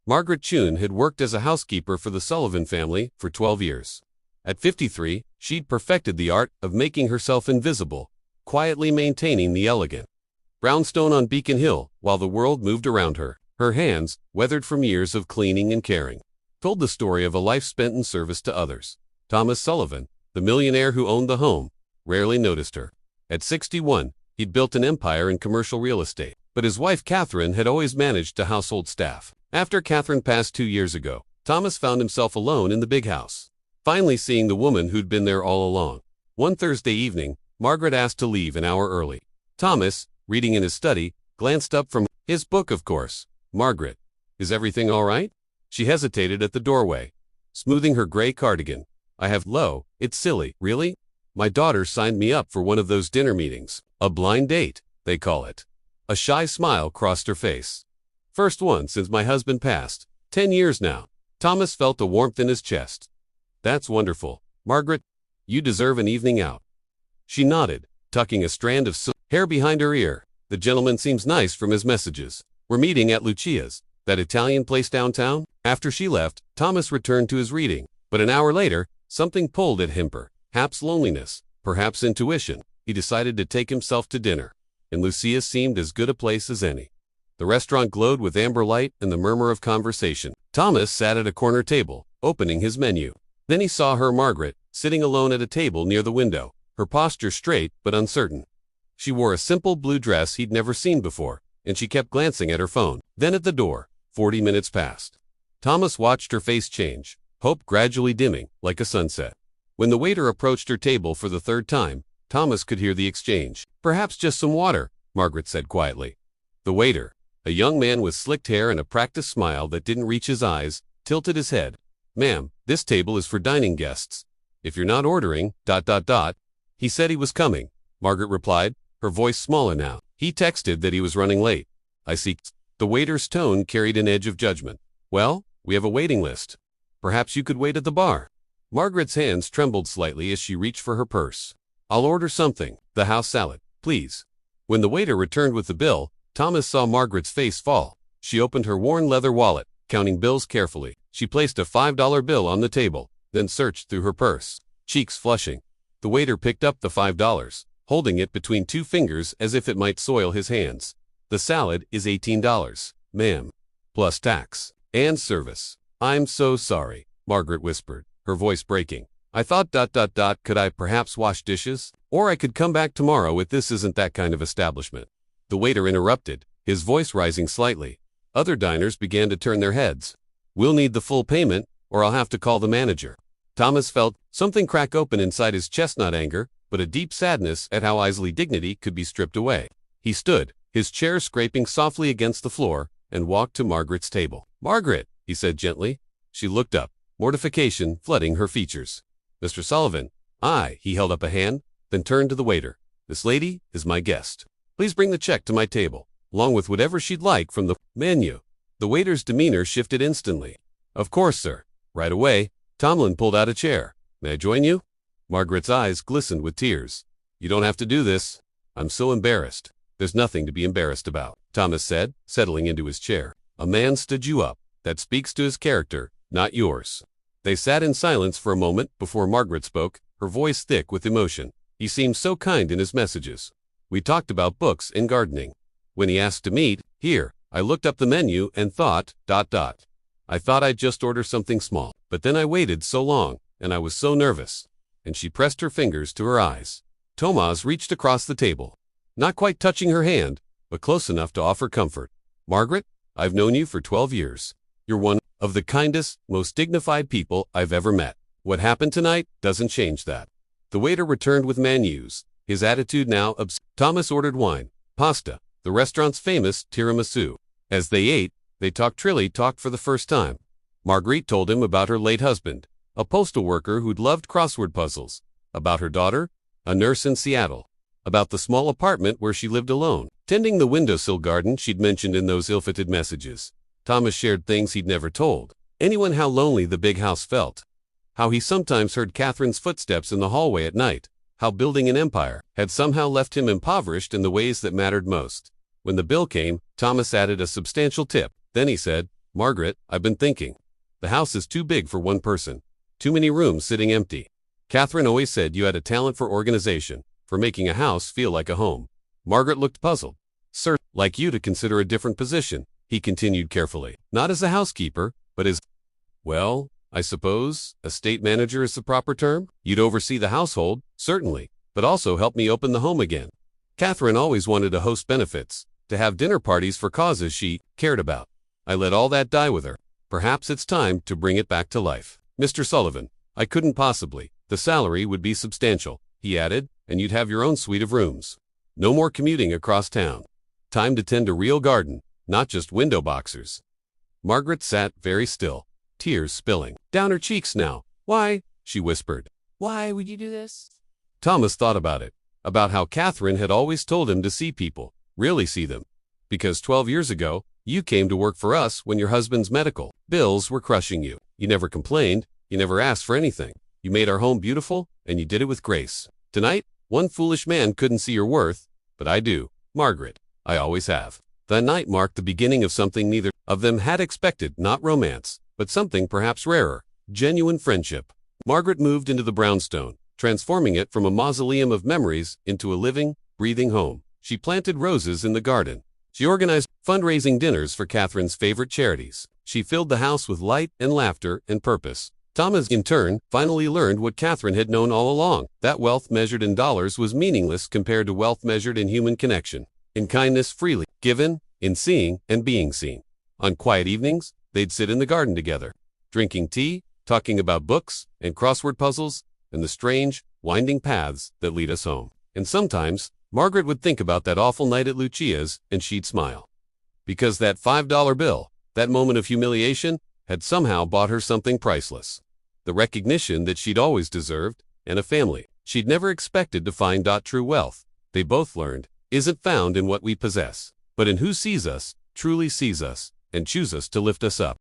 Margaret Chun had worked as a housekeeper for the Sullivan family for 12 years. At 53, she'd perfected the art of making herself invisible, quietly maintaining the elegant brownstone on Beacon Hill while the world moved around her. Her hands, weathered from years of cleaning and caring, told the story of a life spent in service to others. Thomas Sullivan, the millionaire who owned the home, rarely noticed her. At 61, he'd built an empire in commercial real estate, but his wife Catherine had always managed the household staff. After Catherine passed 2 years ago, Thomas found himself alone in the big house, finally seeing the woman who'd been there all along. One Thursday evening, Margaret asked to leave an hour early. Thomas, reading in his study, glanced up from his book, of course. "Margaret, is everything all right?" She hesitated at the doorway, smoothing her gray cardigan. It's silly, really? My daughter signed me up for one of those dinner meetings. A blind date, they call it. A shy smile crossed her face. First one since my husband passed. 10 years now. Thomas felt a warmth in his chest. That's wonderful. Margaret, you deserve an evening out. She nodded, tucking a strand of hair behind her ear. The gentleman seems nice from his messages. We're meeting at Lucia's, that Italian place downtown. After she left, Thomas returned to his reading. But an hour later, something pulled at him. Perhaps loneliness, perhaps intuition. He decided to take himself to dinner, and Lucia's seemed as good a place as any. The restaurant glowed with amber light and the murmur of conversation. Thomas sat at a corner table, opening his menu. Then he saw her, Margaret, sitting alone at a table near the window, her posture straight but uncertain. She wore a simple blue dress he'd never seen before, and she kept glancing at her phone. Then at the door, 40 minutes passed. Thomas watched her face change, hope gradually dimming, like a sunset. When the waiter approached her table for the third time, Thomas could hear the exchange. "Perhaps just some water," Margaret said quietly. The waiter, a young man with slicked hair and a practiced smile that didn't reach his eyes, tilted his head. "Ma'am, this table is for dining guests. If you're not ordering, ... He said he was coming," Margaret replied, her voice smaller now. "He texted that he was running late." "I see." The waiter's tone carried an edge of judgment. "Well, we have a waiting list. Perhaps you could wait at the bar." Margaret's hands trembled slightly as she reached for her purse. "I'll order something. The house salad, please." When the waiter returned with the bill, Thomas saw Margaret's face fall. She opened her worn leather wallet, counting bills carefully. She placed a $5 bill on the table, then searched through her purse, cheeks flushing. The waiter picked up the $5, holding it between two fingers as if it might soil his hands. "The salad is $18, ma'am, plus tax and service." "I'm so sorry," Margaret whispered, her voice breaking. "I thought ... Could I perhaps wash dishes? Or I could come back tomorrow if this isn't that kind of establishment." The waiter interrupted, his voice rising slightly. Other diners began to turn their heads. "We'll need the full payment, or I'll have to call the manager." Thomas felt something crack open inside his chest, not anger, but a deep sadness at how easily dignity could be stripped away. He stood, his chair scraping softly against the floor, and walked to Margaret's table. "Margaret," he said gently. She looked up, mortification flooding her features. "Mr. Sullivan." He held up a hand, then turned to the waiter. "This lady is my guest. Please bring the check to my table, along with whatever she'd like from the menu." The waiter's demeanor shifted instantly. "Of course, sir. Right away." Tomlin pulled out a chair. "May I join you?" Margaret's eyes glistened with tears. "You don't have to do this. I'm so embarrassed." "There's nothing to be embarrassed about," Thomas said, settling into his chair. "A man stood you up. That speaks to his character, not yours." They sat in silence for a moment before Margaret spoke, her voice thick with emotion. "He seemed so kind in his messages. We talked about books and gardening. When he asked to meet, here, I looked up the menu and thought, ... I thought I'd just order something small, but then I waited so long, and I was so nervous." And she pressed her fingers to her eyes. Thomas reached across the table, not quite touching her hand, but close enough to offer comfort. "Margaret, I've known you for 12 years. You're one of the kindest, most dignified people I've ever met. What happened tonight doesn't change that." The waiter returned with menus, his attitude now Thomas ordered wine, pasta, the restaurant's famous tiramisu. As they ate, they talked for the first time. Marguerite told him about her late husband, a postal worker who'd loved crossword puzzles, about her daughter, a nurse in Seattle, about the small apartment where she lived alone, tending the windowsill garden she'd mentioned in those ill-fated messages. Thomas shared things he'd never told anyone: how lonely the big house felt, how he sometimes heard Catherine's footsteps in the hallway at night, how building an empire had somehow left him impoverished in the ways that mattered most. When the bill came, Thomas added a substantial tip. Then he said, Margaret, I've been thinking. The house is too big for one person. Too many rooms sitting empty. Catherine always said you had a talent for organization, for making a house feel like a home. Margaret looked puzzled. Sir, like you to consider a different position, he continued carefully. Not as a housekeeper, but as, well, I suppose, estate manager is the proper term? You'd oversee the household, certainly, but also help me open the home again. Catherine always wanted to host benefits, to have dinner parties for causes she cared about. I let all that die with her. Perhaps it's time to bring it back to life. Mr. Sullivan, I couldn't possibly. The salary would be substantial, he added, and you'd have your own suite of rooms. No more commuting across town. Time to tend a real garden, not just window boxers. Margaret sat very still, tears spilling down her cheeks now. Why? She whispered. Why would you do this? Thomas thought about it, about how Catherine had always told him to see people, really see them. Because 12 years ago, you came to work for us when your husband's medical bills were crushing you. You never complained, you never asked for anything. You made our home beautiful, and you did it with grace. Tonight, one foolish man couldn't see your worth, but I do, Margaret. I always have. That night marked the beginning of something neither of them had expected, not romance, but something perhaps rarer, genuine friendship. Margaret moved into the brownstone, transforming it from a mausoleum of memories into a living, breathing home. She planted roses in the garden. She organized fundraising dinners for Catherine's favorite charities. She filled the house with light and laughter and purpose. Thomas, in turn, finally learned what Catherine had known all along, that wealth measured in dollars was meaningless compared to wealth measured in human connection, in kindness freely given, in seeing and being seen. On quiet evenings, they'd sit in the garden together, drinking tea, talking about books and crossword puzzles and the strange, winding paths that lead us home. And sometimes, Margaret would think about that awful night at Lucia's and she'd smile. Because that $5 bill, that moment of humiliation, had somehow bought her something priceless. The recognition that she'd always deserved, and a family she'd never expected to find. True wealth, they both learned, isn't found in what we possess, but in who sees us, truly sees us, and chooses to lift us up.